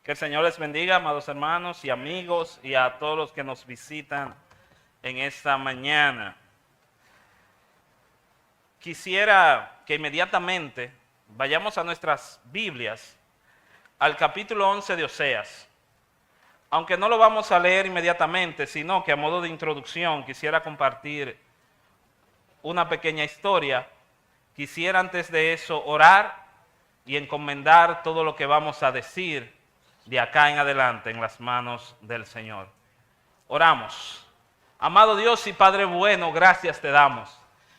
Que el Señor les bendiga, amados hermanos y amigos, y a todos los que nos visitan en esta mañana. Quisiera que inmediatamente vayamos a nuestras Biblias, al capítulo 11 de Oseas. Aunque no lo vamos a leer inmediatamente, sino que a modo de introducción quisiera compartir una pequeña historia. Quisiera antes de eso orar y encomendar todo lo que vamos a decir de acá en adelante en las manos del Señor. Oramos. Amado Dios y Padre bueno, gracias te damos.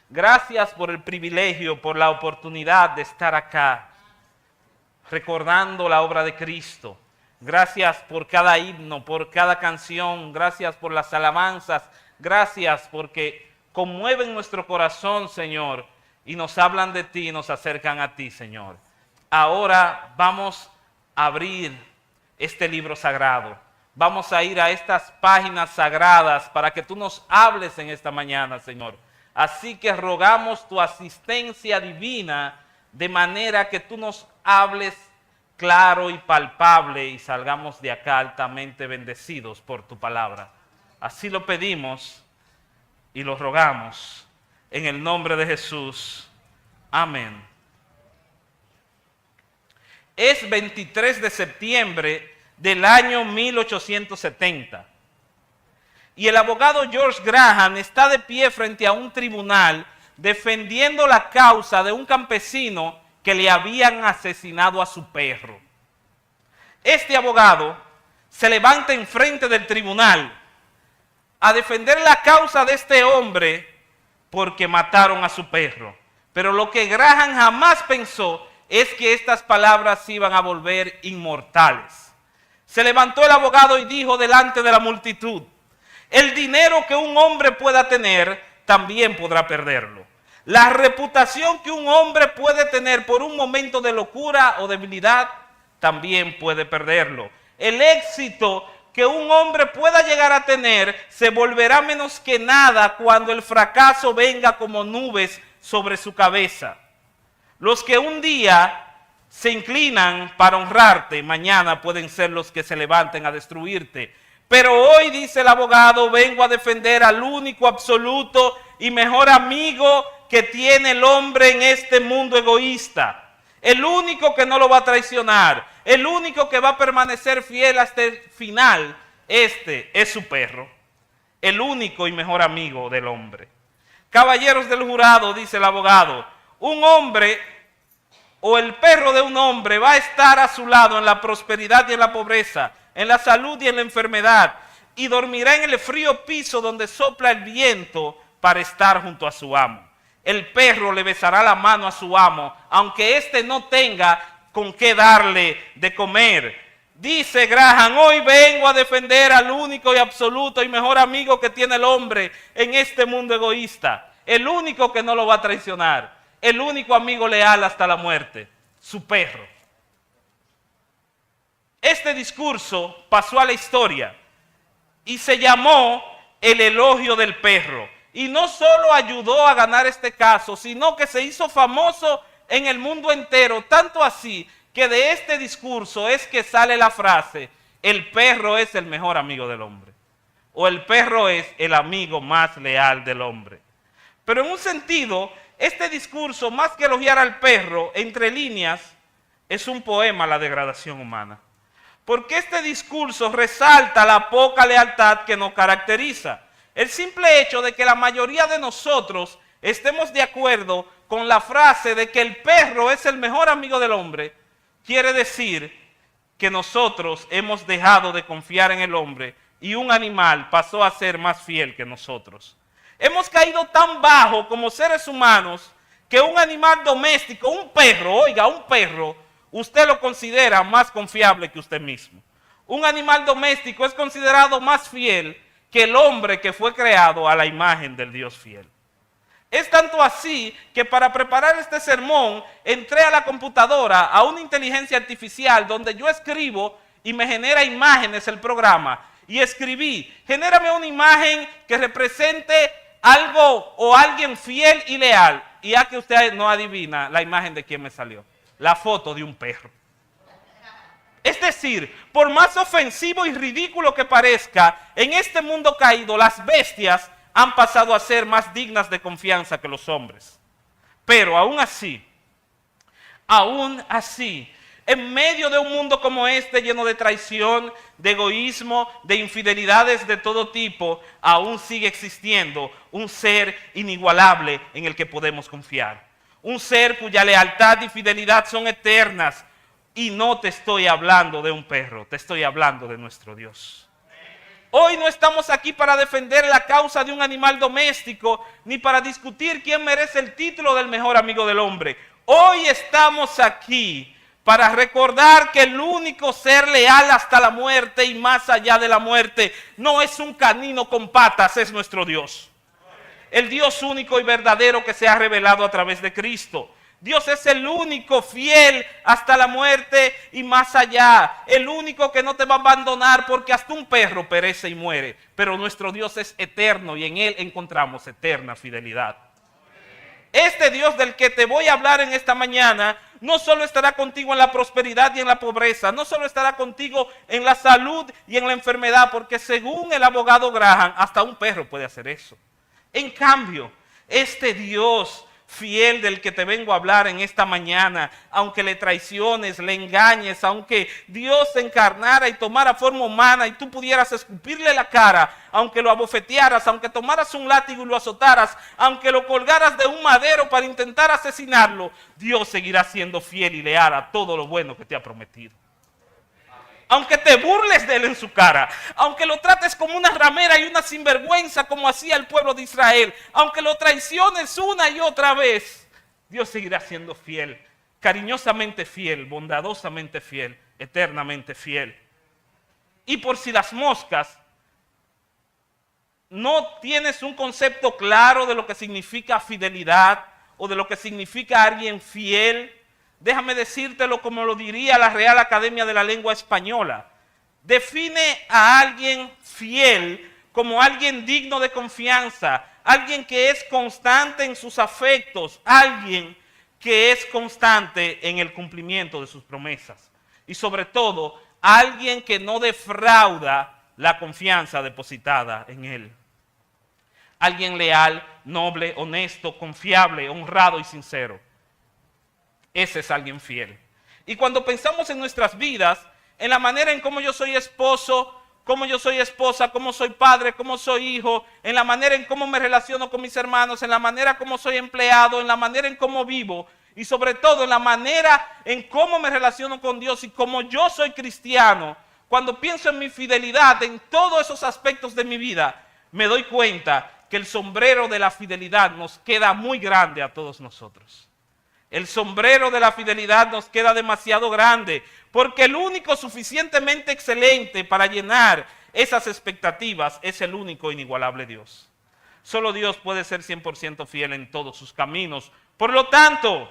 Gracias por el privilegio, por la oportunidad de estar acá, recordando la obra de Cristo. Gracias por cada himno, por cada canción. Gracias por las alabanzas. Gracias porque conmueven nuestro corazón, Señor, y nos hablan de ti y nos acercan a ti, Señor. Ahora vamos a abrir este libro sagrado. Vamos a ir a estas páginas sagradas para que tú nos hables en esta mañana, Señor. Así que rogamos tu asistencia divina de manera que tú nos hables claro y palpable y salgamos de acá altamente bendecidos por tu palabra. Así lo pedimos y lo rogamos en el nombre de Jesús. Amén. Es 23 de septiembre del año 1870. Y el abogado George Graham está de pie frente a un tribunal defendiendo la causa de un campesino que le habían asesinado a su perro. Este abogado se levanta enfrente del tribunal a defender la causa de este hombre porque mataron a su perro. Pero lo que Graham jamás pensó es que estas palabras se iban a volver inmortales. Se levantó el abogado y dijo delante de la multitud: el dinero que un hombre pueda tener, también podrá perderlo. La reputación que un hombre puede tener por un momento de locura o debilidad, también puede perderlo. El éxito que un hombre pueda llegar a tener se volverá menos que nada cuando el fracaso venga como nubes sobre su cabeza. Los que un día se inclinan para honrarte, mañana pueden ser los que se levanten a destruirte. Pero hoy, dice el abogado, vengo a defender al único, absoluto y mejor amigo que tiene el hombre en este mundo egoísta. El único que no lo va a traicionar, el único que va a permanecer fiel hasta el final, este es su perro. El único y mejor amigo del hombre. Caballeros del jurado, dice el abogado, un hombre o el perro de un hombre va a estar a su lado en la prosperidad y en la pobreza, en la salud y en la enfermedad, y dormirá en el frío piso donde sopla el viento para estar junto a su amo. El perro le besará la mano a su amo, aunque éste no tenga con qué darle de comer. Dice Graham, hoy vengo a defender al único y absoluto y mejor amigo que tiene el hombre en este mundo egoísta. El único que no lo va a traicionar. El único amigo leal hasta la muerte, su perro. Este discurso pasó a la historia y se llamó el elogio del perro. Y no solo ayudó a ganar este caso, sino que se hizo famoso en el mundo entero, tanto así que de este discurso es que sale la frase, el perro es el mejor amigo del hombre, o el perro es el amigo más leal del hombre. Pero en un sentido, este discurso, más que elogiar al perro, entre líneas, es un poema a la degradación humana. Porque este discurso resalta la poca lealtad que nos caracteriza. El simple hecho de que la mayoría de nosotros estemos de acuerdo con la frase de que el perro es el mejor amigo del hombre, quiere decir que nosotros hemos dejado de confiar en el hombre y un animal pasó a ser más fiel que nosotros. Hemos caído tan bajo como seres humanos que un animal doméstico, un perro, oiga, un perro, usted lo considera más confiable que usted mismo. Un animal doméstico es considerado más fiel que el hombre que fue creado a la imagen del Dios fiel. Es tanto así que para preparar este sermón entré a la computadora, a una inteligencia artificial donde yo escribo y me genera imágenes el programa. Y escribí, genérame una imagen que represente algo o alguien fiel y leal. Y ya que usted no adivina la imagen de quién me salió, la foto de un perro. Es decir, por más ofensivo y ridículo que parezca, en este mundo caído las bestias han pasado a ser más dignas de confianza que los hombres. Pero aún así, en medio de un mundo como este, lleno de traición, de egoísmo, de infidelidades de todo tipo, aún sigue existiendo un ser inigualable en el que podemos confiar. Un ser cuya lealtad y fidelidad son eternas. Y no te estoy hablando de un perro, te estoy hablando de nuestro Dios. Hoy no estamos aquí para defender la causa de un animal doméstico, ni para discutir quién merece el título del mejor amigo del hombre. Hoy estamos aquí para recordar que el único ser leal hasta la muerte y más allá de la muerte no es un canino con patas, es nuestro Dios. El Dios único y verdadero que se ha revelado a través de Cristo. Dios es el único fiel hasta la muerte y más allá. El único que no te va a abandonar, porque hasta un perro perece y muere. Pero nuestro Dios es eterno y en Él encontramos eterna fidelidad. Este Dios del que te voy a hablar en esta mañana no solo estará contigo en la prosperidad y en la pobreza, no solo estará contigo en la salud y en la enfermedad, porque según el abogado Graham, hasta un perro puede hacer eso. En cambio, este Dios fiel del que te vengo a hablar en esta mañana, aunque le traiciones, le engañes, aunque Dios se encarnara y tomara forma humana y tú pudieras escupirle la cara, aunque lo abofetearas, aunque tomaras un látigo y lo azotaras, aunque lo colgaras de un madero para intentar asesinarlo, Dios seguirá siendo fiel y leal a todo lo bueno que te ha prometido. Aunque te burles de él en su cara, aunque lo trates como una ramera y una sinvergüenza como hacía el pueblo de Israel, aunque lo traiciones una y otra vez, Dios seguirá siendo fiel, cariñosamente fiel, bondadosamente fiel, eternamente fiel. Y por si las moscas, no tienes un concepto claro de lo que significa fidelidad o de lo que significa alguien fiel, déjame decírtelo como lo diría la Real Academia de la Lengua Española. Define a alguien fiel como alguien digno de confianza, alguien que es constante en sus afectos, alguien que es constante en el cumplimiento de sus promesas. Y sobre todo, alguien que no defrauda la confianza depositada en él. Alguien leal, noble, honesto, confiable, honrado y sincero. Ese es alguien fiel. Y cuando pensamos en nuestras vidas, en la manera en cómo yo soy esposo, cómo yo soy esposa, cómo soy padre, cómo soy hijo, en la manera en cómo me relaciono con mis hermanos, en la manera como soy empleado, en la manera en cómo vivo y sobre todo en la manera en cómo me relaciono con Dios y como yo soy cristiano, cuando pienso en mi fidelidad en todos esos aspectos de mi vida, me doy cuenta que el sombrero de la fidelidad nos queda muy grande a todos nosotros. El sombrero de la fidelidad nos queda demasiado grande, porque el único suficientemente excelente para llenar esas expectativas es el único inigualable Dios. Solo Dios puede ser 100% fiel en todos sus caminos. Por lo tanto,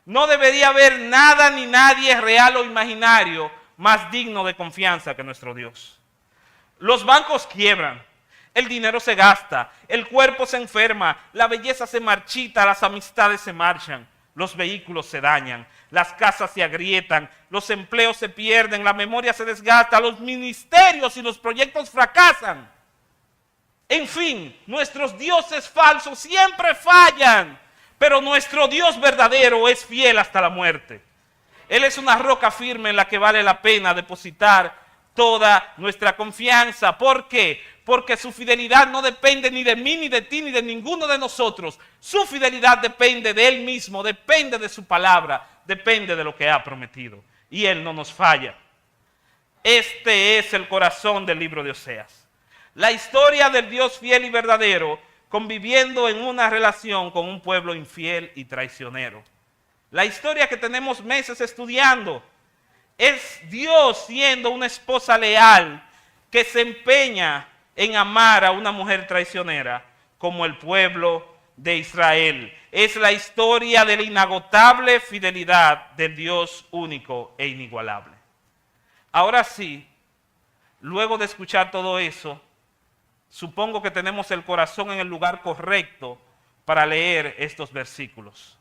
no debería haber nada ni nadie real o imaginario más digno de confianza que nuestro Dios. Los bancos quiebran, el dinero se gasta, el cuerpo se enferma, la belleza se marchita, las amistades se marchan. Los vehículos se dañan, las casas se agrietan, los empleos se pierden, la memoria se desgasta, los ministerios y los proyectos fracasan. En fin, nuestros dioses falsos siempre fallan, pero nuestro Dios verdadero es fiel hasta la muerte. Él es una roca firme en la que vale la pena depositar toda nuestra confianza. ¿Por qué? Porque su fidelidad no depende ni de mí, ni de ti, ni de ninguno de nosotros. Su fidelidad depende de Él mismo, depende de su palabra, depende de lo que ha prometido. Y Él no nos falla. Este es el corazón del libro de Oseas. La historia del Dios fiel y verdadero conviviendo en una relación con un pueblo infiel y traicionero. La historia que tenemos meses estudiando es Dios siendo una esposa leal que se empeña en amar a una mujer traicionera como el pueblo de Israel. Es la historia de la inagotable fidelidad del Dios único e inigualable. Ahora sí, luego de escuchar todo eso, supongo que tenemos el corazón en el lugar correcto para leer estos versículos.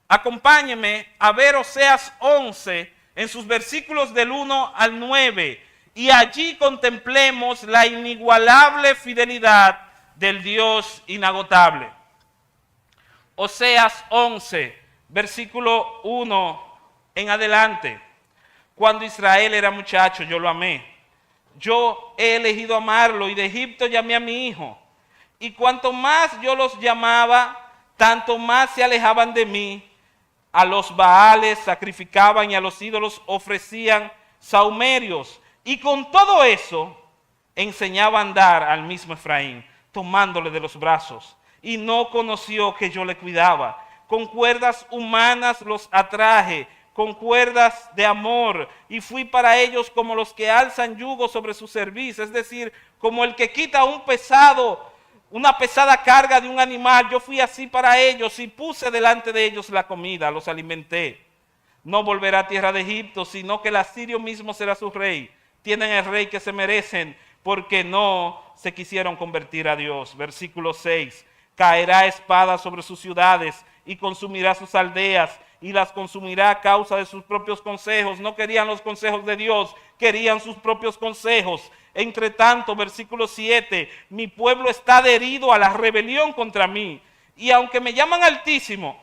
Acompáñenme a ver Oseas 11, en sus versículos del 1 al 9, y allí contemplemos la inigualable fidelidad del Dios inagotable. Oseas 11, versículo 1 en adelante. Cuando Israel era muchacho, yo lo amé. Yo he elegido amarlo, y de Egipto llamé a mi hijo. Y cuanto más yo los llamaba, tanto más se alejaban de mí. A los Baales sacrificaban y a los ídolos ofrecían sahumerios. Y con todo eso enseñaba a andar al mismo Efraín, tomándole de los brazos. Y no conoció que yo le cuidaba. Con cuerdas humanas los atraje, con cuerdas de amor, y fui para ellos como los que alzan yugo sobre su cerviz, es decir, como el que quita una pesada carga de un animal. Yo fui así para ellos y puse delante de ellos la comida, los alimenté. No volverá a tierra de Egipto, sino que el asirio mismo será su rey. Tienen el rey que se merecen, porque no se quisieron convertir a Dios. Versículo 6, caerá espada sobre sus ciudades y consumirá sus aldeas, y las consumirá a causa de sus propios consejos. No querían los consejos de Dios, querían sus propios consejos. Entre tanto, versículo 7, mi pueblo está adherido a la rebelión contra mí. Y aunque me llaman Altísimo,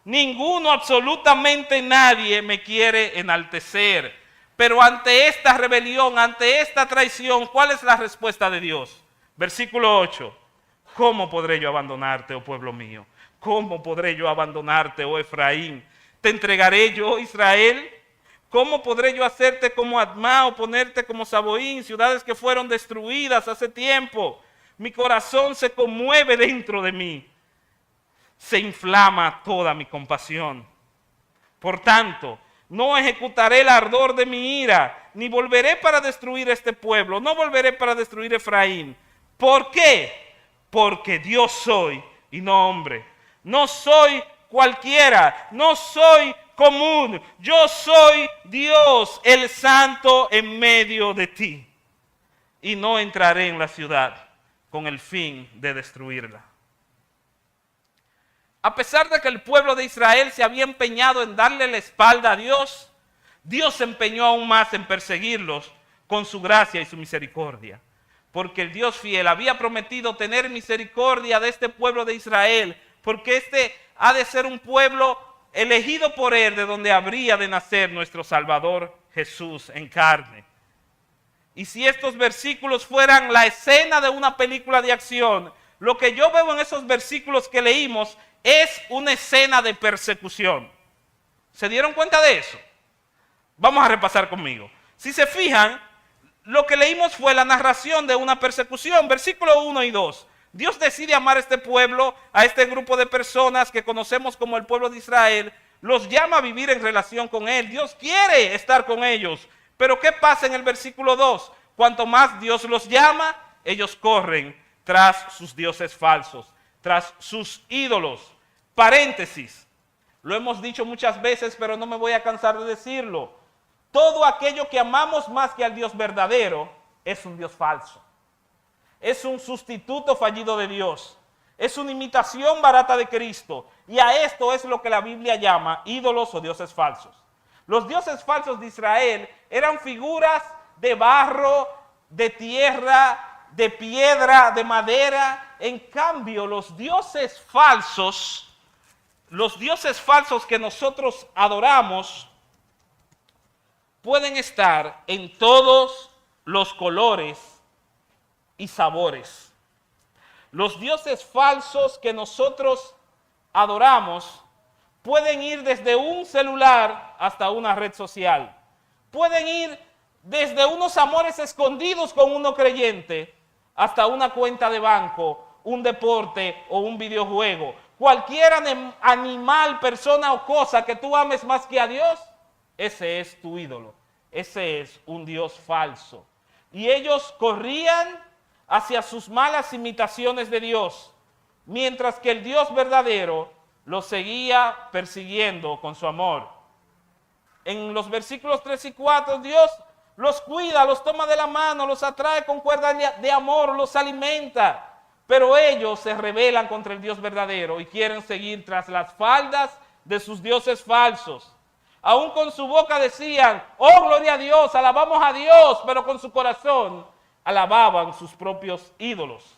ninguno, absolutamente nadie me quiere enaltecer. Pero ante esta rebelión, ante esta traición, ¿cuál es la respuesta de Dios? Versículo 8, ¿cómo podré yo abandonarte, oh pueblo mío? ¿Cómo podré yo abandonarte, oh Efraín? ¿Te entregaré yo, Israel? ¿Cómo podré yo hacerte como Admá o ponerte como Saboín, ciudades que fueron destruidas hace tiempo? Mi corazón se conmueve dentro de mí. Se inflama toda mi compasión. Por tanto, no ejecutaré el ardor de mi ira, ni volveré para destruir este pueblo, no volveré para destruir Efraín. ¿Por qué? Porque Dios soy y no hombre. No soy cualquiera, no soy común. Yo soy Dios, el Santo en medio de ti. Y no entraré en la ciudad con el fin de destruirla. A pesar de que el pueblo de Israel se había empeñado en darle la espalda a Dios, Dios se empeñó aún más en perseguirlos con su gracia y su misericordia. Porque el Dios fiel había prometido tener misericordia de este pueblo de Israel, porque este ha de ser un pueblo elegido por Él, de donde habría de nacer nuestro Salvador Jesús en carne. Y si estos versículos fueran la escena de una película de acción, lo que yo veo en esos versículos que leímos es una escena de persecución. ¿Se dieron cuenta de eso? Vamos a repasar conmigo. Si se fijan, lo que leímos fue la narración de una persecución, versículos 1 y 2. Dios decide amar a este pueblo, a este grupo de personas que conocemos como el pueblo de Israel, los llama a vivir en relación con Él. Dios quiere estar con ellos. Pero ¿qué pasa en el versículo 2? Cuanto más Dios los llama, ellos corren tras sus dioses falsos, tras sus ídolos. Paréntesis, lo hemos dicho muchas veces, pero no me voy a cansar de decirlo. Todo aquello que amamos más que al Dios verdadero es un Dios falso. Es un sustituto fallido de Dios. Es una imitación barata de Cristo. Y a esto es lo que la Biblia llama ídolos o dioses falsos. Los dioses falsos de Israel eran figuras de barro, de tierra, de piedra, de madera. En cambio, los dioses falsos que nosotros adoramos, pueden estar en todos los colores y sabores. Los dioses falsos que nosotros adoramos pueden ir desde un celular hasta una red social. Pueden ir desde unos amores escondidos con uno creyente hasta una cuenta de banco, un deporte o un videojuego. Cualquier animal, persona o cosa que tú ames más que a Dios, ese es tu ídolo. Ese es un Dios falso. Y ellos corrían hacia sus malas imitaciones de Dios, mientras que el Dios verdadero los seguía persiguiendo con su amor. En los versículos 3 y 4, Dios los cuida, los toma de la mano, los atrae con cuerdas de amor, los alimenta. Pero ellos se rebelan contra el Dios verdadero y quieren seguir tras las faldas de sus dioses falsos. Aún con su boca decían, oh gloria a Dios, alabamos a Dios, pero con su corazón alababan sus propios ídolos.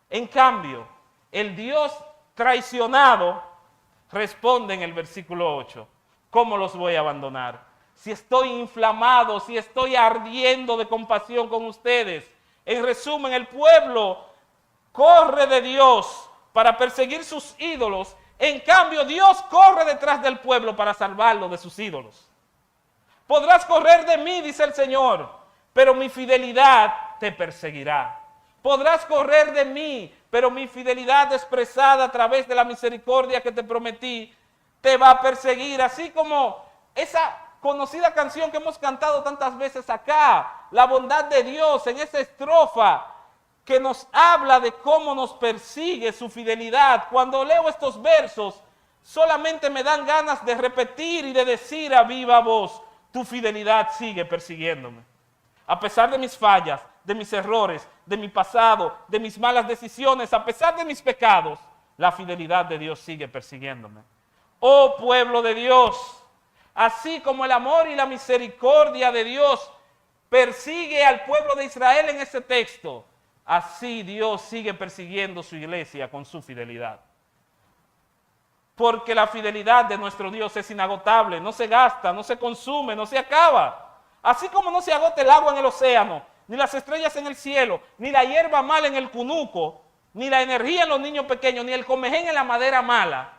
En cambio, el Dios traicionado responde en el versículo 8, ¿cómo los voy a abandonar? Si estoy inflamado, si estoy ardiendo de compasión con ustedes. En resumen, el pueblo corre de Dios para perseguir sus ídolos. En cambio, Dios corre detrás del pueblo para salvarlo de sus ídolos. Podrás correr de mí, dice el Señor, pero mi fidelidad te perseguirá. Podrás correr de mí, pero mi fidelidad expresada a través de la misericordia que te prometí, te va a perseguir. Así como esa conocida canción que hemos cantado tantas veces acá, la bondad de Dios en esa estrofa que nos habla de cómo nos persigue su fidelidad. Cuando leo estos versos, solamente me dan ganas de repetir y de decir a viva voz, tu fidelidad sigue persiguiéndome. A pesar de mis fallas, de mis errores, de mi pasado, de mis malas decisiones, a pesar de mis pecados, la fidelidad de Dios sigue persiguiéndome. Oh pueblo de Dios, así como el amor y la misericordia de Dios persigue al pueblo de Israel en ese texto, así Dios sigue persiguiendo su iglesia con su fidelidad. Porque la fidelidad de nuestro Dios es inagotable, no se gasta, no se consume, no se acaba. Así como no se agota el agua en el océano, ni las estrellas en el cielo, ni la hierba mala en el cunuco, ni la energía en los niños pequeños, ni el comején en la madera mala.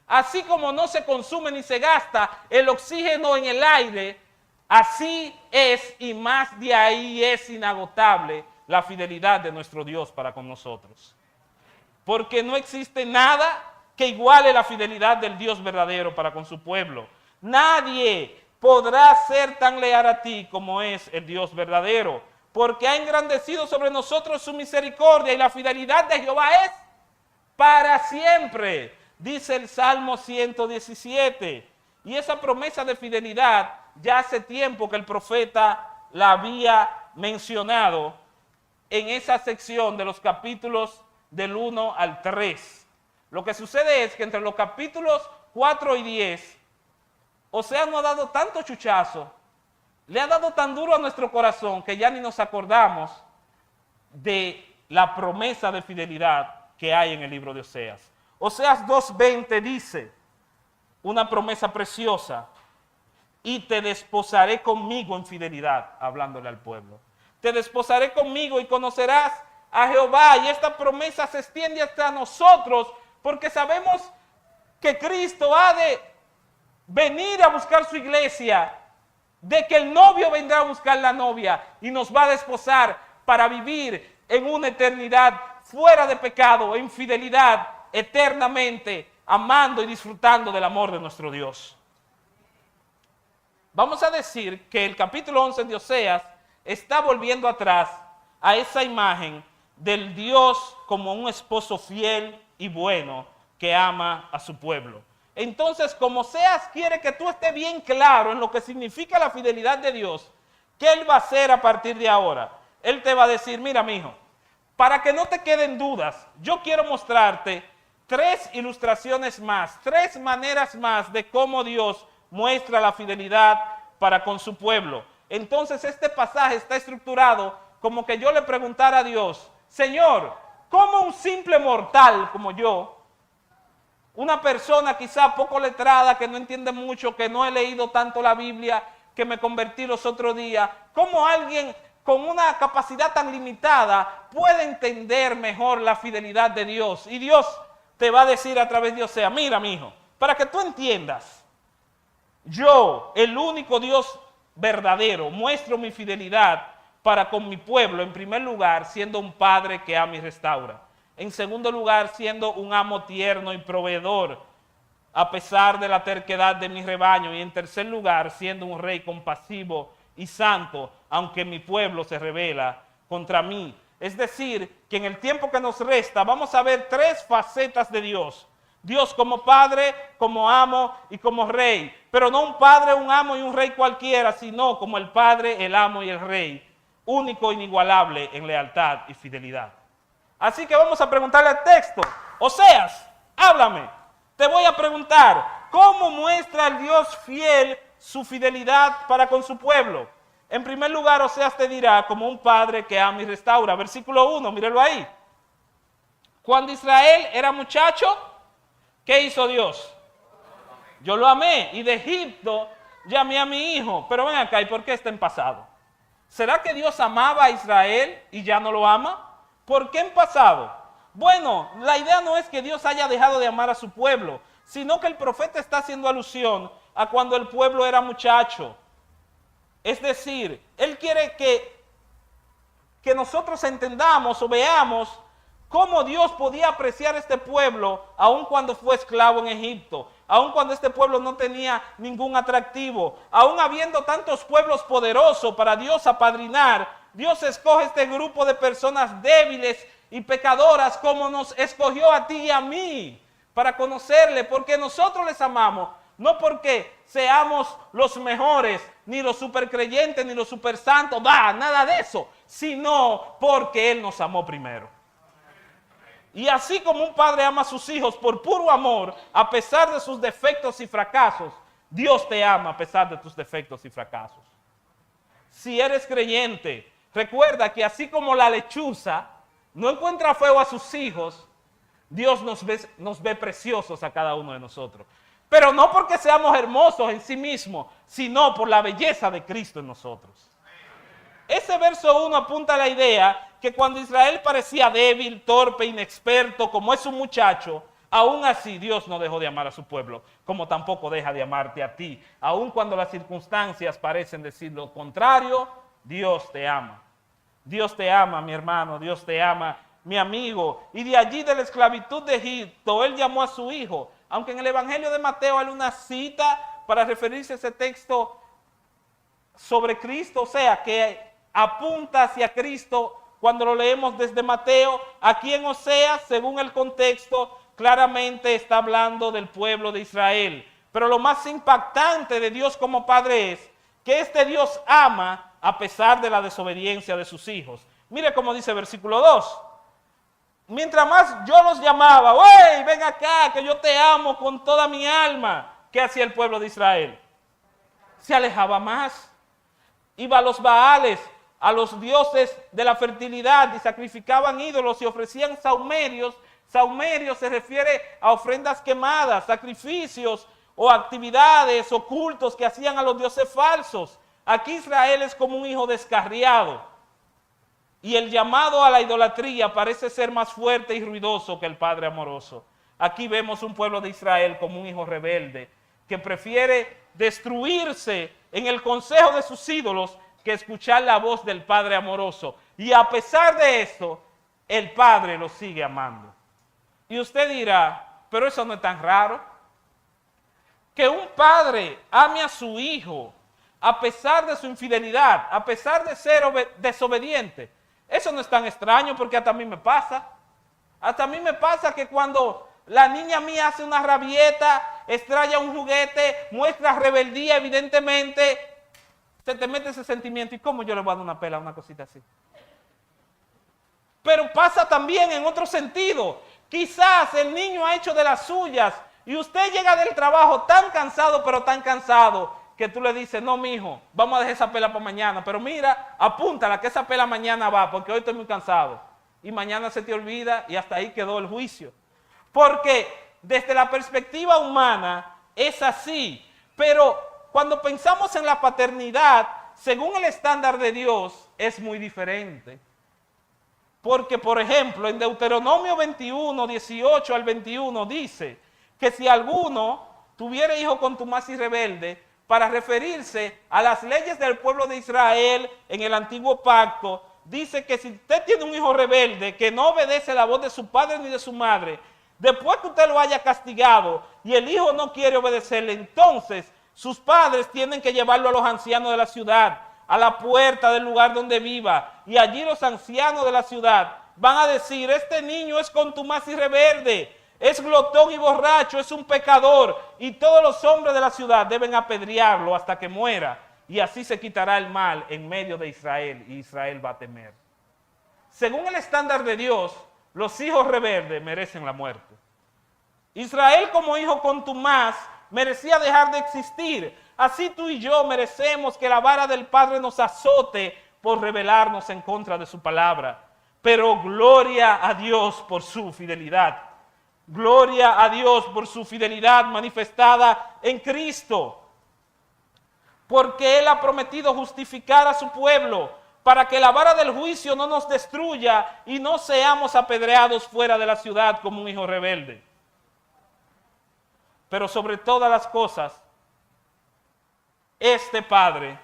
Así como no se consume ni se gasta el oxígeno en el aire, así es y más de ahí es inagotable la fidelidad de nuestro Dios para con nosotros. Porque no existe nada que iguale la fidelidad del Dios verdadero para con su pueblo. Nadie podrá ser tan leal a ti como es el Dios verdadero, porque ha engrandecido sobre nosotros su misericordia y la fidelidad de Jehová es para siempre, dice el Salmo 117. Y esa promesa de fidelidad ya hace tiempo que el profeta la había mencionado en esa sección de los capítulos del 1 al 3. Lo que sucede es que entre los capítulos 4 y 10, Oseas nos ha dado tanto chuchazo, le ha dado tan duro a nuestro corazón que ya ni nos acordamos de la promesa de fidelidad que hay en el libro de Oseas. Oseas 2:20 dice, una promesa preciosa, y te desposaré conmigo en fidelidad, hablándole al pueblo. Te desposaré conmigo y conocerás a Jehová. Y esta promesa se extiende hasta nosotros porque sabemos que Cristo ha de venir a buscar su iglesia, de que el novio vendrá a buscar la novia y nos va a desposar para vivir en una eternidad fuera de pecado, en fidelidad, eternamente, amando y disfrutando del amor de nuestro Dios. Vamos a decir que el capítulo 11 de Oseas está volviendo atrás a esa imagen del Dios como un esposo fiel y bueno que ama a su pueblo. Entonces, como Oseas quiere que tú estés bien claro en lo que significa la fidelidad de Dios, ¿qué Él va a hacer a partir de ahora? Él te va a decir, mira, mijo, para que no te queden dudas, yo quiero mostrarte 3 ilustraciones más, 3 maneras más de cómo Dios muestra la fidelidad para con su pueblo. Entonces este pasaje está estructurado como que yo le preguntara a Dios, Señor, ¿cómo un simple mortal como yo, una persona quizá poco letrada, que no entiende mucho, que no he leído tanto la Biblia, que me convertí los otros días, cómo alguien con una capacidad tan limitada puede entender mejor la fidelidad de Dios? Y Dios te va a decir a través de Oseas, mira, mijo, para que tú entiendas, yo, el único Dios verdadero, muestro mi fidelidad para con mi pueblo, en primer lugar, siendo un padre que ama y restaura. En segundo lugar, siendo un amo tierno y proveedor, a pesar de la terquedad de mi rebaño. Y en tercer lugar, siendo un rey compasivo y santo, aunque mi pueblo se rebela contra mí. Es decir, que en el tiempo que nos resta, vamos a ver 3 facetas de Dios. Dios como padre, como amo y como rey. Pero no un padre, un amo y un rey cualquiera, sino como el padre, el amo y el rey. Único, inigualable en lealtad y fidelidad. Así que vamos a preguntarle al texto. Oseas, háblame. Te voy a preguntar, ¿cómo muestra el Dios fiel su fidelidad para con su pueblo? En primer lugar, Oseas te dirá, como un padre que ama y restaura. Versículo 1, mírelo ahí. Cuando Israel era muchacho, ¿qué hizo Dios? Yo lo amé y de Egipto llamé a mi hijo. Pero ven acá, ¿y por qué está en pasado? ¿Será que Dios amaba a Israel y ya no lo ama? ¿Por qué en pasado? Bueno, la idea no es que Dios haya dejado de amar a su pueblo, sino que el profeta está haciendo alusión a cuando el pueblo era muchacho. Es decir, Él quiere que nosotros entendamos o veamos cómo Dios podía apreciar a este pueblo aun cuando fue esclavo en Egipto, aun cuando este pueblo no tenía ningún atractivo, aun habiendo tantos pueblos poderosos para Dios apadrinar. Dios escoge este grupo de personas débiles y pecadoras como nos escogió a ti y a mí para conocerle, porque nosotros les amamos, no porque seamos los mejores, ni los supercreyentes, ni los supersantos, nada de eso, sino porque Él nos amó primero. Y así como un padre ama a sus hijos por puro amor, a pesar de sus defectos y fracasos, Dios te ama a pesar de tus defectos y fracasos. Si eres creyente, recuerda que así como la lechuza no encuentra feo a sus hijos, Dios nos ve preciosos a cada uno de nosotros. Pero no porque seamos hermosos en sí mismos, sino por la belleza de Cristo en nosotros. Ese verso 1 apunta a la idea que cuando Israel parecía débil, torpe, inexperto, como es un muchacho, aún así Dios no dejó de amar a su pueblo, como tampoco deja de amarte a ti. Aun cuando las circunstancias parecen decir lo contrario, Dios te ama. Dios te ama, mi hermano, Dios te ama, mi amigo. Y de allí, de la esclavitud de Egipto, Él llamó a su hijo. Aunque en el Evangelio de Mateo hay una cita para referirse a ese texto sobre Cristo, o sea, que apunta hacia Cristo cuando lo leemos desde Mateo. Aquí en Oseas, según el contexto, claramente está hablando del pueblo de Israel. Pero lo más impactante de Dios como Padre es que este Dios ama a pesar de la desobediencia de sus hijos. Mire cómo dice versículo 2. Mientras más yo los llamaba, ¡hey, ven acá, que yo te amo con toda mi alma! ¿Qué hacía el pueblo de Israel? Se alejaba más. Iba a los Baales, a los dioses de la fertilidad, y sacrificaban ídolos y ofrecían saumerios. Saumerio se refiere a ofrendas quemadas, sacrificios o actividades o cultos que hacían a los dioses falsos. Aquí Israel es como un hijo descarriado. Y el llamado a la idolatría parece ser más fuerte y ruidoso que el Padre amoroso. Aquí vemos un pueblo de Israel como un hijo rebelde que prefiere destruirse en el consejo de sus ídolos que escuchar la voz del Padre amoroso. Y a pesar de eso, el Padre lo sigue amando. Y usted dirá, pero eso no es tan raro. Que un padre ame a su hijo a pesar de su infidelidad, a pesar de ser desobediente. Eso no es tan extraño porque hasta a mí me pasa. Hasta a mí me pasa que cuando la niña mía hace una rabieta, extraña un juguete, muestra rebeldía evidentemente, se te mete ese sentimiento. ¿Y cómo yo le voy a dar una pela a una cosita así? Pero pasa también en otro sentido. Quizás el niño ha hecho de las suyas y usted llega del trabajo tan cansado, pero tan cansado, que tú le dices, no, mijo, vamos a dejar esa pela para mañana, pero mira, apúntala que esa pela mañana va, porque hoy estoy muy cansado. Y mañana se te olvida y hasta ahí quedó el juicio. Porque desde la perspectiva humana es así, pero cuando pensamos en la paternidad, según el estándar de Dios, es muy diferente. Porque, por ejemplo, en Deuteronomio 21, 18 al 21 dice que si alguno tuviera hijo contumaz y rebelde, para referirse a las leyes del pueblo de Israel en el antiguo pacto, dice que si usted tiene un hijo rebelde que no obedece la voz de su padre ni de su madre, después que usted lo haya castigado y el hijo no quiere obedecerle, entonces sus padres tienen que llevarlo a los ancianos de la ciudad, a la puerta del lugar donde viva, y allí los ancianos de la ciudad van a decir, este niño es contumaz y rebelde, es glotón y borracho, es un pecador, y todos los hombres de la ciudad deben apedrearlo hasta que muera, y así se quitará el mal en medio de Israel, y Israel va a temer. Según el estándar de Dios, los hijos rebeldes merecen la muerte. Israel como hijo contumaz merecía dejar de existir. Así tú y yo merecemos que la vara del Padre nos azote por rebelarnos en contra de su palabra. Pero gloria a Dios por su fidelidad. Gloria a Dios por su fidelidad manifestada en Cristo. Porque Él ha prometido justificar a su pueblo para que la vara del juicio no nos destruya y no seamos apedreados fuera de la ciudad como un hijo rebelde. Pero sobre todas las cosas, este Padre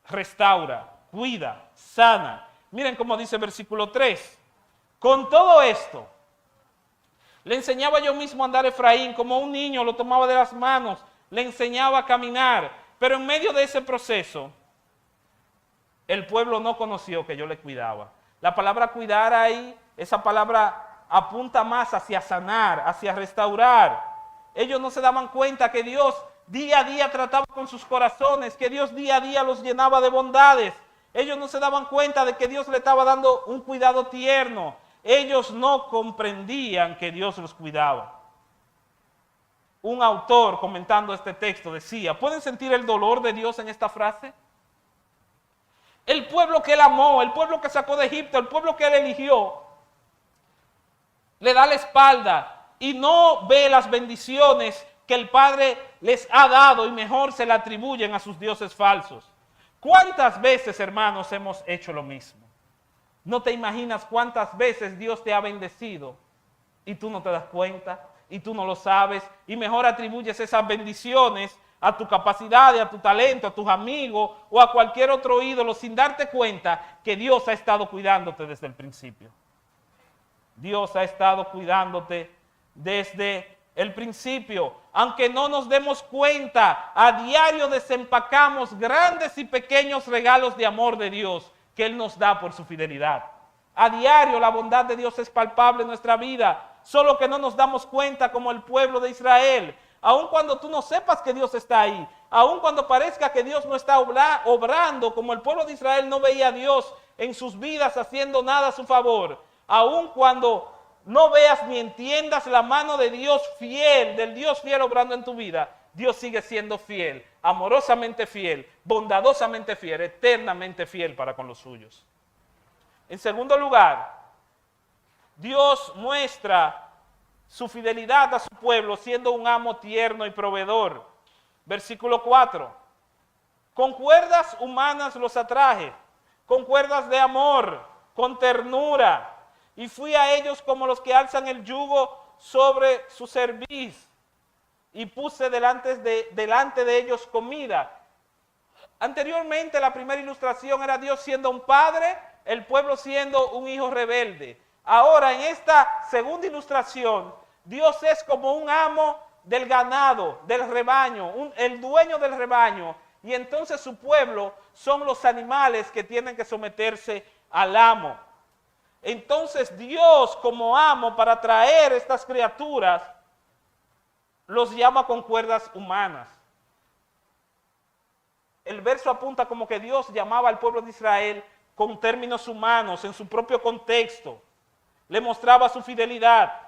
restaura, cuida, sana. Miren cómo dice el versículo 3. Con todo esto, le enseñaba yo mismo a andar Efraín, como un niño lo tomaba de las manos, le enseñaba a caminar. Pero en medio de ese proceso, el pueblo no conoció que yo le cuidaba. La palabra cuidar ahí, esa palabra apunta más hacia sanar, hacia restaurar. Ellos no se daban cuenta que Dios día a día trataba con sus corazones, que Dios día a día los llenaba de bondades. Ellos no se daban cuenta de que Dios le estaba dando un cuidado tierno. Ellos no comprendían que Dios los cuidaba. Un autor comentando este texto decía, ¿pueden sentir el dolor de Dios en esta frase? El pueblo que Él amó, el pueblo que sacó de Egipto, el pueblo que Él eligió, le da la espalda y no ve las bendiciones que el Padre les ha dado y mejor se la atribuyen a sus dioses falsos. ¿Cuántas veces, hermanos, hemos hecho lo mismo? No te imaginas cuántas veces Dios te ha bendecido y tú no te das cuenta y tú no lo sabes y mejor atribuyes esas bendiciones a tu capacidad, a tu talento, a tus amigos o a cualquier otro ídolo sin darte cuenta que Dios ha estado cuidándote desde el principio. Dios ha estado cuidándote desde el principio. Aunque no nos demos cuenta, a diario desempacamos grandes y pequeños regalos de amor de Dios que Él nos da por su fidelidad. A diario la bondad de Dios es palpable en nuestra vida, solo que no nos damos cuenta como el pueblo de Israel. Aun cuando tú no sepas que Dios está ahí, aun cuando parezca que Dios no está obrando, como el pueblo de Israel no veía a Dios en sus vidas haciendo nada a su favor, aun cuando no veas ni entiendas la mano de Dios fiel, del Dios fiel obrando en tu vida, Dios sigue siendo fiel, amorosamente fiel, bondadosamente fiel, eternamente fiel para con los suyos. En segundo lugar, Dios muestra su fidelidad a su pueblo siendo un amo tierno y proveedor. Versículo 4. Con cuerdas humanas los atraje, con cuerdas de amor, con ternura, y fui a ellos como los que alzan el yugo sobre su cerviz, y puse delante de ellos comida. Anteriormente la primera ilustración era Dios siendo un padre, el pueblo siendo un hijo rebelde. Ahora en esta segunda ilustración, Dios es como un amo del ganado, del rebaño, el dueño del rebaño, y entonces su pueblo son los animales que tienen que someterse al amo. Entonces Dios como amo para traer estas criaturas los llama con cuerdas humanas. El verso apunta como que Dios llamaba al pueblo de Israel con términos humanos en su propio contexto. Le mostraba su fidelidad.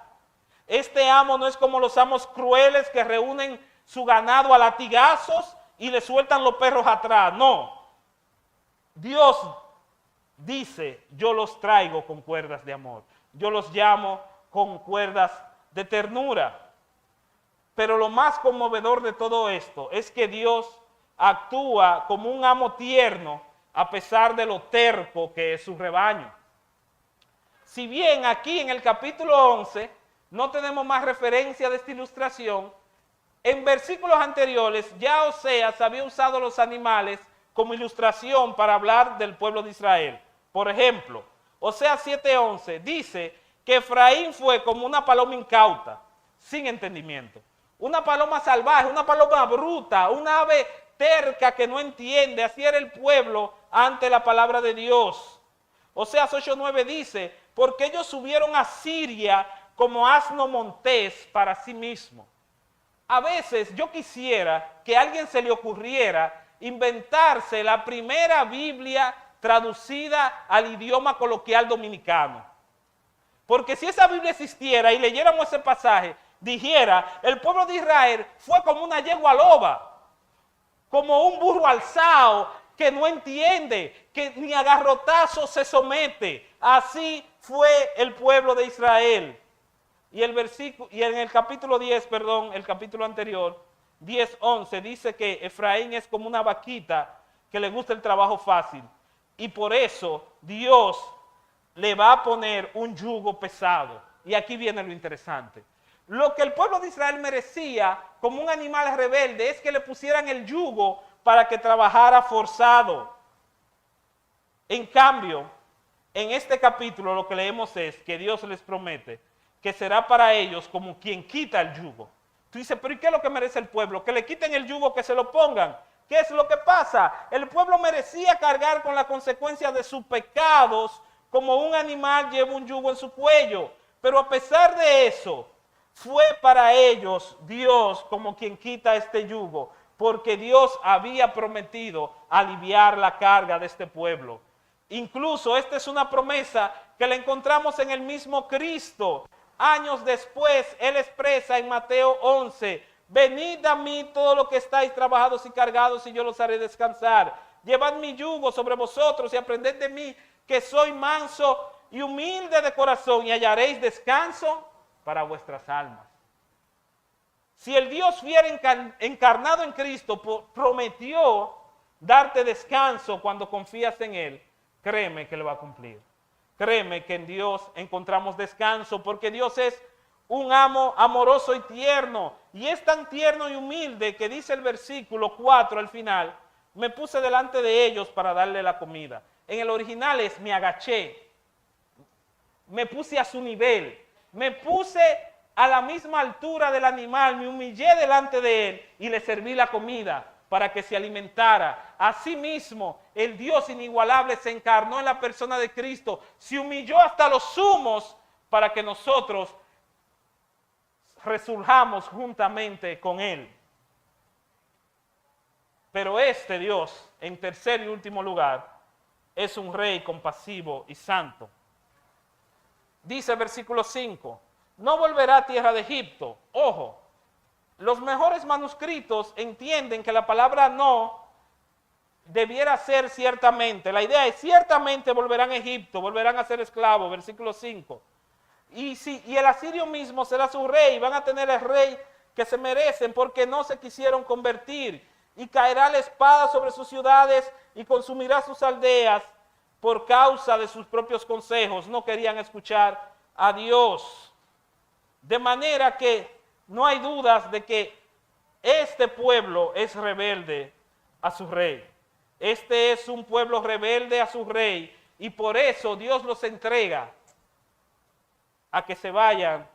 Este amo no es como los amos crueles que reúnen su ganado a latigazos y le sueltan los perros atrás. No. Dios dice, yo los traigo con cuerdas de amor. Yo los llamo con cuerdas de ternura. Pero lo más conmovedor de todo esto es que Dios actúa como un amo tierno a pesar de lo terco que es su rebaño. Si bien aquí en el capítulo 11 no tenemos más referencia de esta ilustración, en versículos anteriores ya Oseas había usado los animales como ilustración para hablar del pueblo de Israel. Por ejemplo, Oseas 7:11 dice que Efraín fue como una paloma incauta, sin entendimiento. Una paloma salvaje, una paloma bruta, una ave terca que no entiende. Así era el pueblo ante la palabra de Dios. Oseas 8:9 dice, porque ellos subieron a Siria como asno montés para sí mismo. A veces yo quisiera que a alguien se le ocurriera inventarse la primera Biblia traducida al idioma coloquial dominicano. Porque si esa Biblia existiera y leyéramos ese pasaje, dijera, el pueblo de Israel fue como una yegua loba, como un burro alzado que no entiende, que ni a garrotazo se somete. Así fue el pueblo de Israel. Y en el capítulo 10, el capítulo anterior, 10:11, dice que Efraín es como una vaquita que le gusta el trabajo fácil. Y por eso Dios le va a poner un yugo pesado. Y aquí viene lo interesante. Lo que el pueblo de Israel merecía como un animal rebelde es que le pusieran el yugo para que trabajara forzado. En cambio, en este capítulo lo que leemos es que Dios les promete que será para ellos como quien quita el yugo. Tú dices, pero ¿y qué es lo que merece el pueblo? Que le quiten el yugo, que se lo pongan. ¿Qué es lo que pasa? El pueblo merecía cargar con la consecuencia de sus pecados como un animal lleva un yugo en su cuello. Pero a pesar de eso, fue para ellos Dios como quien quita este yugo, porque Dios había prometido aliviar la carga de este pueblo. Incluso esta es una promesa que la encontramos en el mismo Cristo. Años después, Él expresa en Mateo 11, venid a mí todos los que estáis trabajados y cargados y yo los haré descansar. Llevad mi yugo sobre vosotros y aprended de mí que soy manso y humilde de corazón y hallaréis descanso para vuestras almas. Si el Dios fiel encarnado en Cristo prometió darte descanso cuando confías en Él, créeme que lo va a cumplir. Créeme que en Dios encontramos descanso, porque Dios es un amo amoroso y tierno. Y es tan tierno y humilde que dice el versículo 4 al final, me puse delante de ellos para darle la comida. En el original es me agaché, me puse a su nivel, me puse a la misma altura del animal, me humillé delante de él y le serví la comida para que se alimentara. Asimismo, el Dios inigualable se encarnó en la persona de Cristo, se humilló hasta los sumos para que nosotros resurjamos juntamente con Él. Pero este Dios, en tercer y último lugar, es un rey compasivo y santo. Dice el versículo 5, no volverá a tierra de Egipto. Ojo, los mejores manuscritos entienden que la palabra no debiera ser ciertamente. La idea es ciertamente volverán a Egipto, volverán a ser esclavos, versículo 5. Y el asirio mismo será su rey, van a tener el rey que se merecen porque no se quisieron convertir. Y caerá la espada sobre sus ciudades y consumirá sus aldeas por causa de sus propios consejos. No querían escuchar a Dios. De manera que no hay dudas de que este pueblo es rebelde a su rey. Este es un pueblo rebelde a su rey y por eso Dios los entrega a que se vayan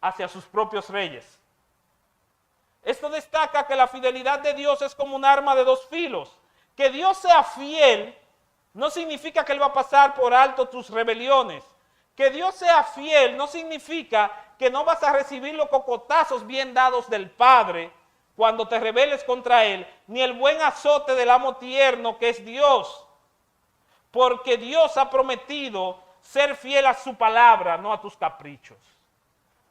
hacia sus propios reyes. Esto destaca que la fidelidad de Dios es como un arma de dos filos. Que Dios sea fiel no significa que Él va a pasar por alto tus rebeliones. Que Dios sea fiel no significa que no vas a recibir los cocotazos bien dados del Padre cuando te rebeles contra Él, ni el buen azote del amo tierno que es Dios. Porque Dios ha prometido ser fiel a su palabra, no a tus caprichos.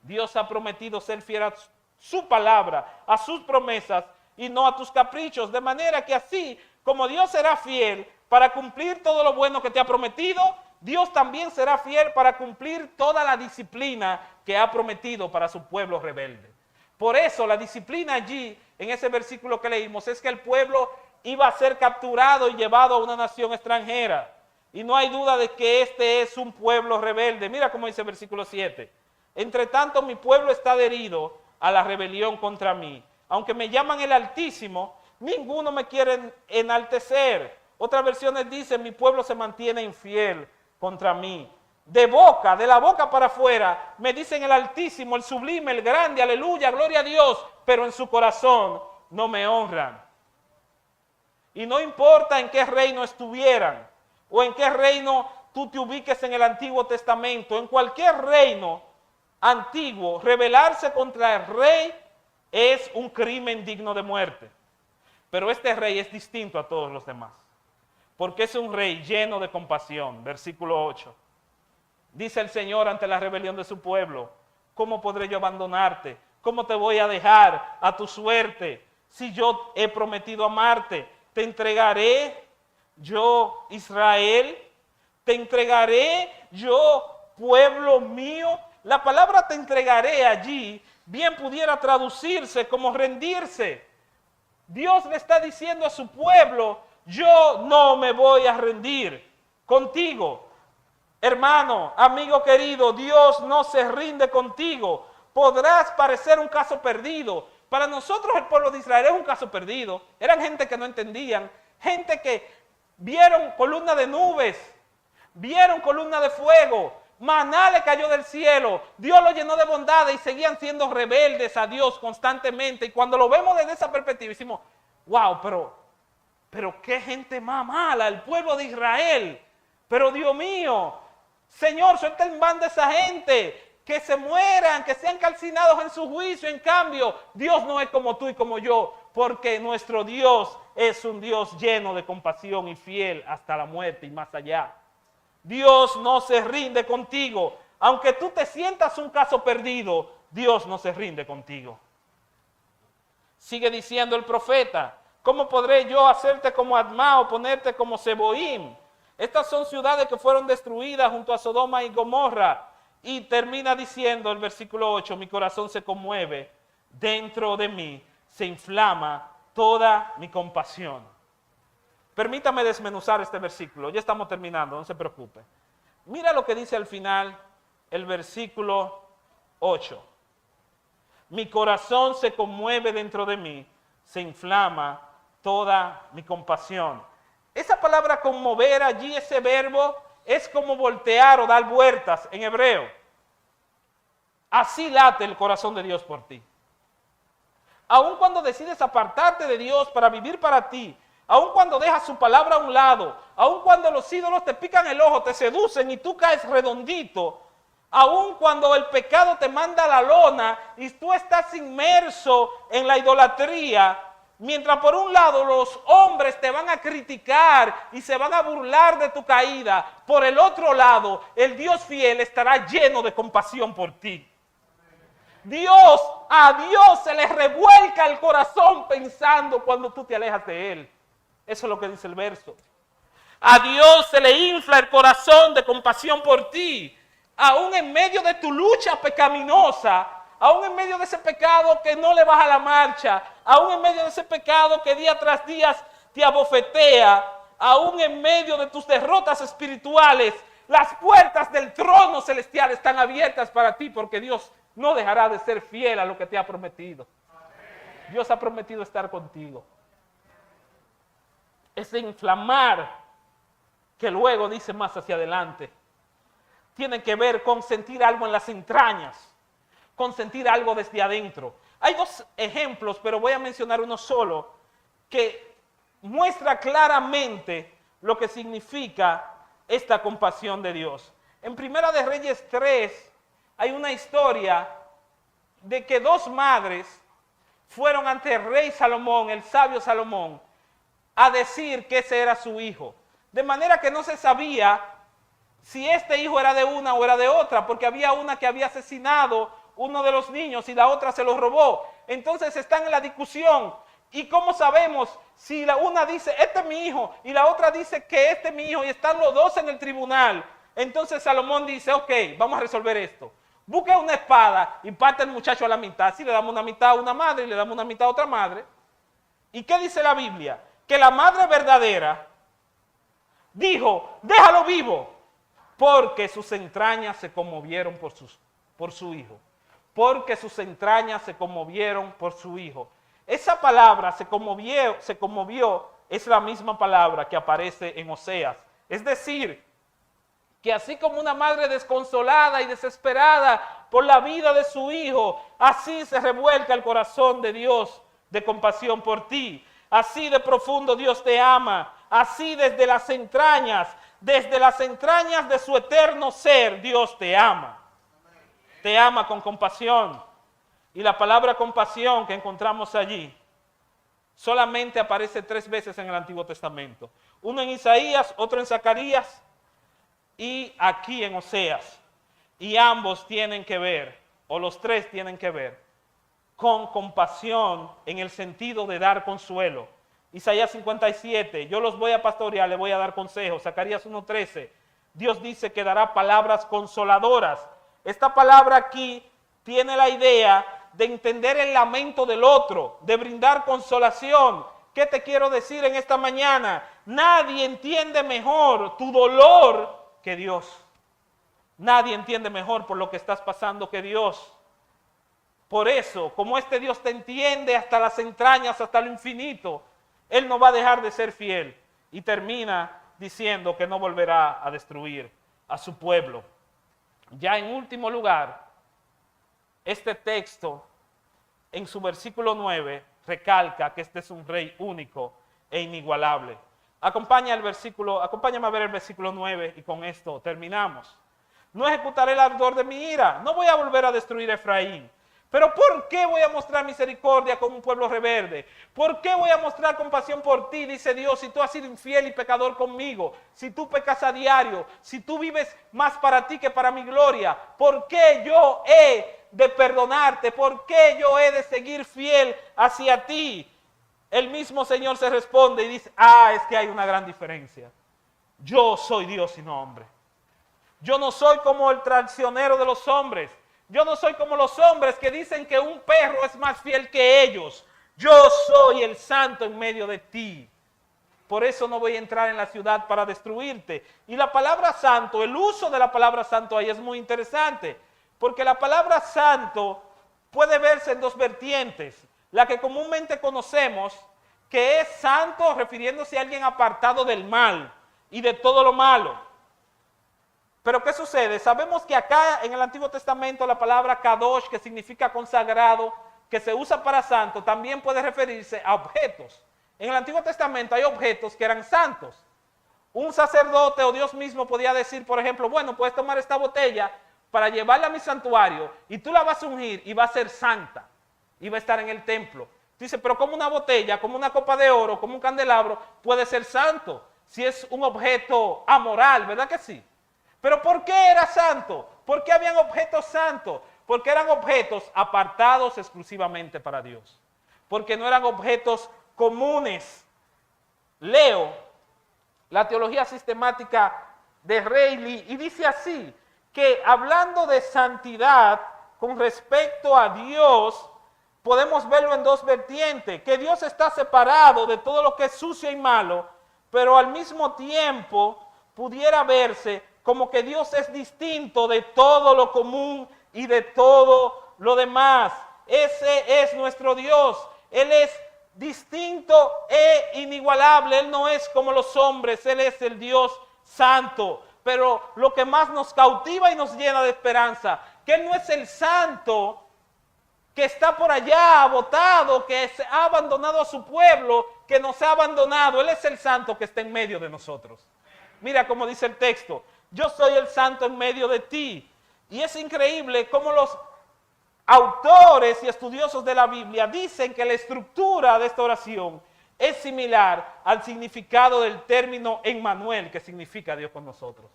Dios ha prometido ser fiel a su palabra, a sus promesas y no a tus caprichos. De manera que así como Dios será fiel para cumplir todo lo bueno que te ha prometido, Dios también será fiel para cumplir toda la disciplina que ha prometido para su pueblo rebelde. Por eso la disciplina allí, en ese versículo que leímos, es que el pueblo iba a ser capturado y llevado a una nación extranjera. Y no hay duda de que este es un pueblo rebelde. Mira cómo dice el versículo 7. Entre tanto mi pueblo está adherido a la rebelión contra mí. Aunque me llaman el Altísimo, ninguno me quiere enaltecer. Otras versiones dicen, mi pueblo se mantiene infiel contra mí. De la boca para afuera, me dicen el Altísimo, el Sublime, el Grande, aleluya, gloria a Dios, pero en su corazón no me honran. Y no importa en qué reino estuvieran, o en qué reino tú te ubiques en el Antiguo Testamento, en cualquier reino antiguo, rebelarse contra el rey es un crimen digno de muerte. Pero este rey es distinto a todos los demás, porque es un rey lleno de compasión. Versículo 8. Dice el Señor ante la rebelión de su pueblo, ¿Cómo podré yo abandonarte? ¿Cómo te voy a dejar a tu suerte si yo he prometido amarte? Te entregaré yo, Israel, te entregaré yo, pueblo mío. La palabra te entregaré allí bien pudiera traducirse como rendirse. Dios le está diciendo a su pueblo, yo no me voy a rendir contigo. Hermano, amigo querido, Dios no se rinde contigo. Podrás parecer un caso perdido. Para nosotros el pueblo de Israel es un caso perdido. Eran gente que no entendían, gente que vieron columna de nubes, vieron columna de fuego, maná le cayó del cielo, Dios lo llenó de bondades y seguían siendo rebeldes a Dios constantemente. Y cuando lo vemos desde esa perspectiva decimos, wow, pero qué gente más mala, el pueblo de Israel. Pero Dios mío, Señor, suelta el mando de esa gente, que se mueran, que sean calcinados en su juicio. En cambio, Dios no es como tú y como yo, porque nuestro Dios es un Dios lleno de compasión y fiel hasta la muerte y más allá. Dios no se rinde contigo. Aunque tú te sientas un caso perdido, Dios no se rinde contigo. Sigue diciendo el profeta, ¿cómo podré yo hacerte como Admá o ponerte como Seboim? Estas son ciudades que fueron destruidas junto a Sodoma y Gomorra. Y termina diciendo el versículo 8, mi corazón se conmueve, dentro de mí se inflama toda mi compasión. Permítame desmenuzar este versículo, ya estamos terminando, no se preocupe. Mira lo que dice al final el versículo 8. Mi corazón se conmueve dentro de mí, se inflama toda mi compasión. Esa palabra conmover allí, ese verbo, es como voltear o dar vueltas en hebreo. Así late el corazón de Dios por ti. Aun cuando decides apartarte de Dios para vivir para ti, aun cuando dejas su palabra a un lado, aun cuando los ídolos te pican el ojo, te seducen y tú caes redondito, aun cuando el pecado te manda a la lona y tú estás inmerso en la idolatría, mientras por un lado los hombres te van a criticar y se van a burlar de tu caída, por el otro lado el Dios fiel estará lleno de compasión por ti. A Dios se le revuelca el corazón pensando cuando tú te alejas de Él. Eso es lo que dice el verso. A Dios se le infla el corazón de compasión por ti, aún en medio de tu lucha pecaminosa, aún en medio de ese pecado que no le baja la marcha, aún en medio de ese pecado que día tras día te abofetea, aún en medio de tus derrotas espirituales, las puertas del trono celestial están abiertas para ti, porque Dios no dejará de ser fiel a lo que te ha prometido. Dios ha prometido estar contigo. Ese inflamar que luego dice más hacia adelante tiene que ver con sentir algo en las entrañas, con sentir algo desde adentro. Hay dos ejemplos, pero voy a mencionar uno solo, que muestra claramente lo que significa esta compasión de Dios. En Primera de Reyes 3 hay una historia de que dos madres fueron ante el rey Salomón, el sabio Salomón, a decir que ese era su hijo. De manera que no se sabía si este hijo era de una o era de otra, porque había una que había asesinado uno de los niños y la otra se los robó. Entonces están en la discusión. ¿Y cómo sabemos si la una dice, este es mi hijo, y la otra dice que este es mi hijo, y están los dos en el tribunal? Entonces Salomón dice, ok, vamos a resolver esto. Busque una espada y parte al muchacho a la mitad. Así le damos una mitad a una madre y le damos una mitad a otra madre. ¿Y qué dice la Biblia? Que la madre verdadera dijo, déjalo vivo, porque sus entrañas se conmovieron por su hijo. Porque sus entrañas se conmovieron por su hijo. Esa palabra se conmovió, es la misma palabra que aparece en Oseas. Es decir, que así como una madre desconsolada y desesperada por la vida de su hijo, así se revuelca el corazón de Dios de compasión por ti. Así de profundo Dios te ama, así desde las entrañas de su eterno ser, Dios te ama. Te ama con compasión. Y la palabra compasión que encontramos allí solamente aparece 3 veces en el Antiguo Testamento. Uno en Isaías, otro en Zacarías y aquí en Oseas. Y ambos tienen que ver o los tres tienen que ver con compasión en el sentido de dar consuelo. Isaías 57, yo los voy a pastorear, les voy a dar consejos. Zacarías 1:13, Dios dice que dará palabras consoladoras. Esta palabra aquí tiene la idea de entender el lamento del otro, de brindar consolación. ¿Qué te quiero decir en esta mañana? Nadie entiende mejor tu dolor que Dios. Nadie entiende mejor por lo que estás pasando que Dios. Por eso, como este Dios te entiende hasta las entrañas, hasta lo infinito, Él no va a dejar de ser fiel. Y termina diciendo que no volverá a destruir a su pueblo. Ya en último lugar, este texto en su versículo 9 recalca que este es un rey único e inigualable. Acompáñame a ver el versículo 9 y con esto terminamos. No ejecutaré el ardor de mi ira, no voy a volver a destruir a Efraín. Pero ¿por qué voy a mostrar misericordia con un pueblo rebelde? ¿Por qué voy a mostrar compasión por ti? Dice Dios, si tú has sido infiel y pecador conmigo, si tú pecas a diario, si tú vives más para ti que para mi gloria, ¿por qué yo he de perdonarte? ¿Por qué yo he de seguir fiel hacia ti? El mismo Señor se responde y dice, es que hay una gran diferencia. Yo soy Dios y no hombre. Yo no soy como el traicionero de los hombres. Yo no soy como los hombres que dicen que un perro es más fiel que ellos. Yo soy el santo en medio de ti. Por eso no voy a entrar en la ciudad para destruirte. Y la palabra santo, el uso de la palabra santo ahí es muy interesante. Porque la palabra santo puede verse en dos vertientes. La que comúnmente conocemos, que es santo refiriéndose a alguien apartado del mal y de todo lo malo. Pero ¿qué sucede? Sabemos que acá en el Antiguo Testamento la palabra kadosh, que significa consagrado, que se usa para santo, también puede referirse a objetos. En el Antiguo Testamento hay objetos que eran santos. Un sacerdote o Dios mismo podía decir, por ejemplo, bueno, puedes tomar esta botella para llevarla a mi santuario y tú la vas a ungir y va a ser santa y va a estar en el templo. Dice, pero como una botella, como una copa de oro, como un candelabro, puede ser santo si es un objeto amoral, ¿verdad que sí? Pero ¿por qué era santo? ¿Por qué habían objetos santos? Porque eran objetos apartados exclusivamente para Dios. Porque no eran objetos comunes. Leo la teología sistemática de Reilly y dice así, que hablando de santidad con respecto a Dios, podemos verlo en dos vertientes, que Dios está separado de todo lo que es sucio y malo, pero al mismo tiempo pudiera verse como que Dios es distinto de todo lo común y de todo lo demás. Ese es nuestro Dios. Él es distinto e inigualable. Él no es como los hombres. Él es el Dios santo. Pero lo que más nos cautiva y nos llena de esperanza, que Él no es el santo que está por allá botado, que ha abandonado a su pueblo, que nos ha abandonado. Él es el santo que está en medio de nosotros. Mira cómo dice el texto. Yo soy el santo en medio de ti. Y es increíble cómo los autores y estudiosos de la Biblia dicen que la estructura de esta oración es similar al significado del término Emmanuel, que significa Dios con nosotros.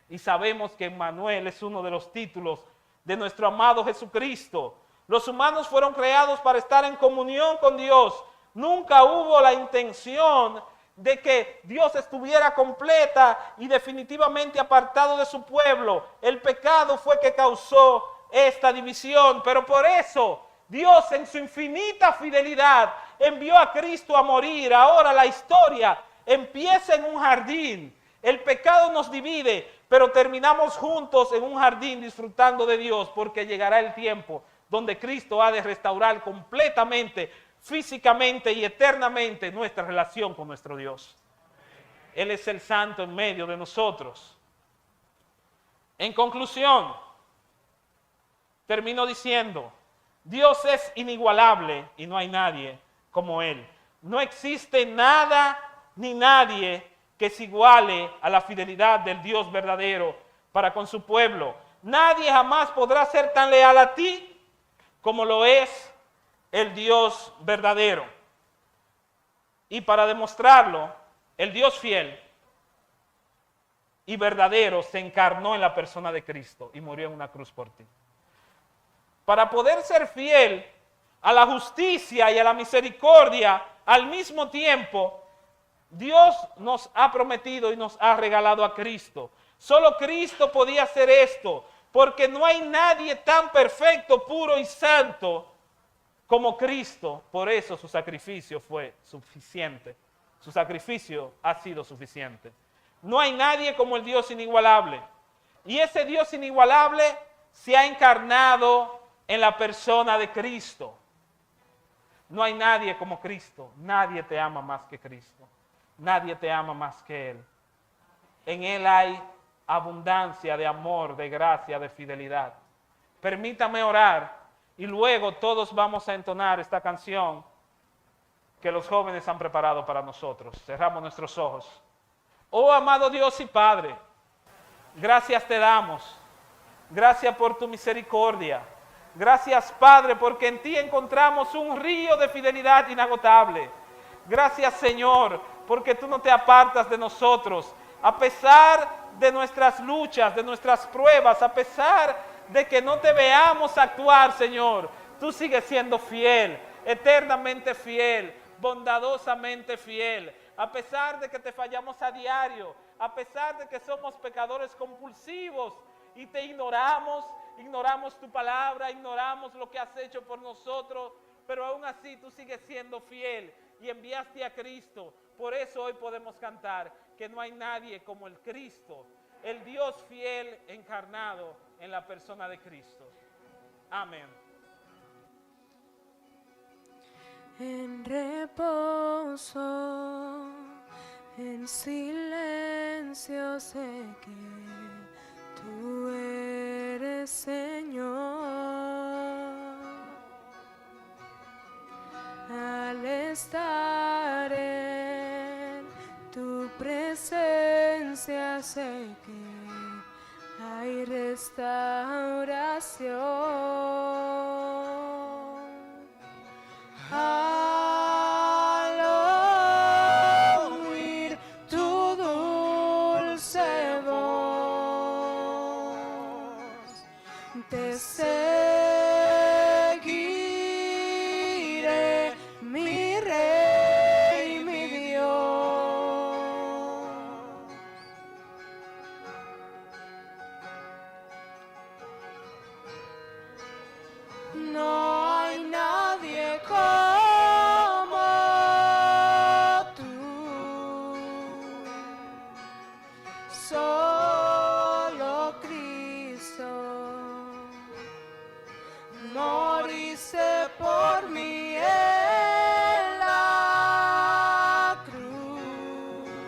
Y sabemos que Emmanuel es uno de los títulos de nuestro amado Jesucristo. Los humanos fueron creados para estar en comunión con Dios. Nunca hubo la intención de que Dios estuviera completa y definitivamente apartado de su pueblo. El pecado fue que causó esta división, pero por eso Dios en su infinita fidelidad envió a Cristo a morir. Ahora la historia empieza en un jardín. El pecado nos divide, pero terminamos juntos en un jardín disfrutando de Dios, porque llegará el tiempo donde Cristo ha de restaurar completamente, físicamente y eternamente nuestra relación con nuestro Dios. Él es el santo en medio de nosotros. En conclusión, termino diciendo, Dios es inigualable y no hay nadie como Él. No existe nada ni nadie que se iguale a la fidelidad del Dios verdadero para con su pueblo. Nadie jamás podrá ser tan leal a ti como lo es el Dios verdadero. Y para demostrarlo, el Dios fiel y verdadero se encarnó en la persona de Cristo y murió en una cruz por ti. para poder ser fiel a la justicia y a la misericordia al mismo tiempo, Dios nos ha prometido y nos ha regalado a Cristo. Solo Cristo podía hacer esto, porque no hay nadie tan perfecto, puro y santo como Cristo. Por eso su sacrificio fue suficiente. Su sacrificio ha sido suficiente. No hay nadie como el Dios inigualable. Y ese Dios inigualable se ha encarnado en la persona de Cristo. No hay nadie como Cristo. Nadie te ama más que Cristo. Nadie te ama más que Él. En Él hay abundancia de amor, de gracia, de fidelidad. Permítame orar y luego todos vamos a entonar esta canción que los jóvenes han preparado para nosotros. Cerramos nuestros ojos. Oh amado Dios y Padre, gracias te damos. Gracias por tu misericordia. Gracias, Padre, porque en ti encontramos un río de fidelidad inagotable. Gracias, Señor, porque tú no te apartas de nosotros. A pesar de nuestras luchas, de nuestras pruebas, a pesar de que no te veamos actuar, Señor, tú sigues siendo fiel, eternamente fiel, bondadosamente fiel. A pesar de que te fallamos a diario, a pesar de que somos pecadores compulsivos y te ignoramos tu palabra, ignoramos lo que has hecho por nosotros, pero aún así tú sigues siendo fiel y enviaste a Cristo. Por eso hoy podemos cantar que no hay nadie como el Cristo, el Dios fiel encarnado en la persona de Cristo. Amén. En reposo, en silencio sé que tú eres Señor. Al estar en tu presencia sé que hay restauración. Al oír tu dulce voz, te seguiré, mi Rey, mi Dios. No hay nadie como tú, solo Cristo moriste por mí en la cruz.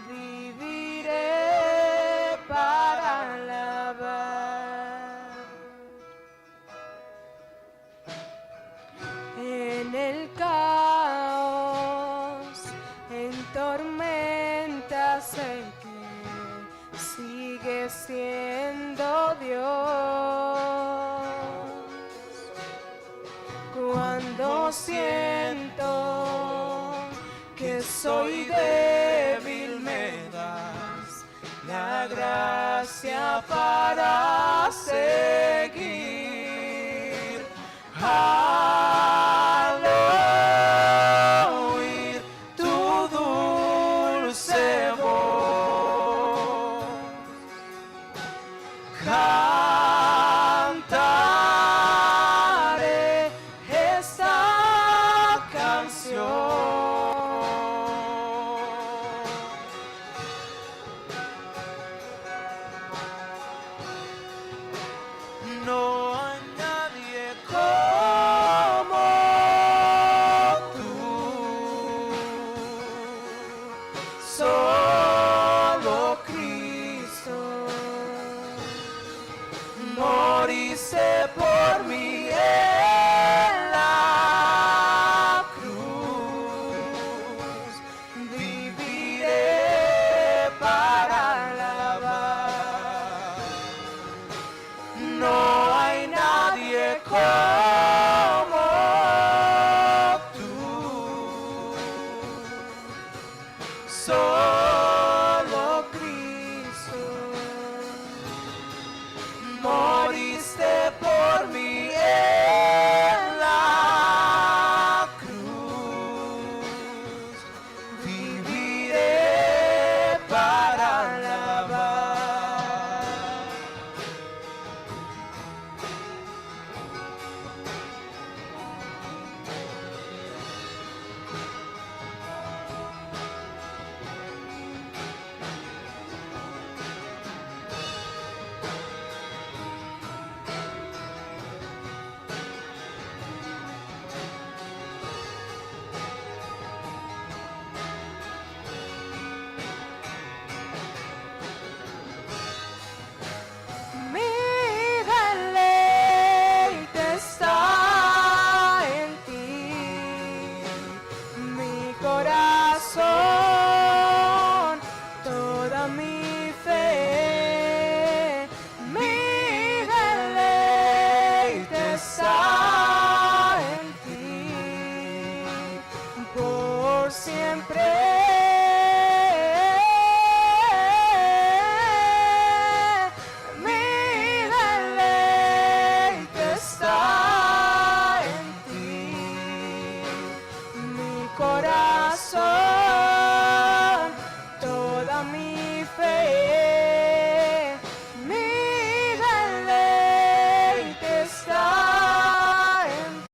Viviré para alabar. En el caos, en tormenta sé que sigue siendo Dios. Cuando siento que soy débil, me das la gracia para seguir. Al oír tu dulce voz, cantaré esta canción. No hay nadie como tú, solo Cristo moriste por mí en la cruz. Viviré para alabar. No hay nadie como tú, solo Cristo moriste por corazón.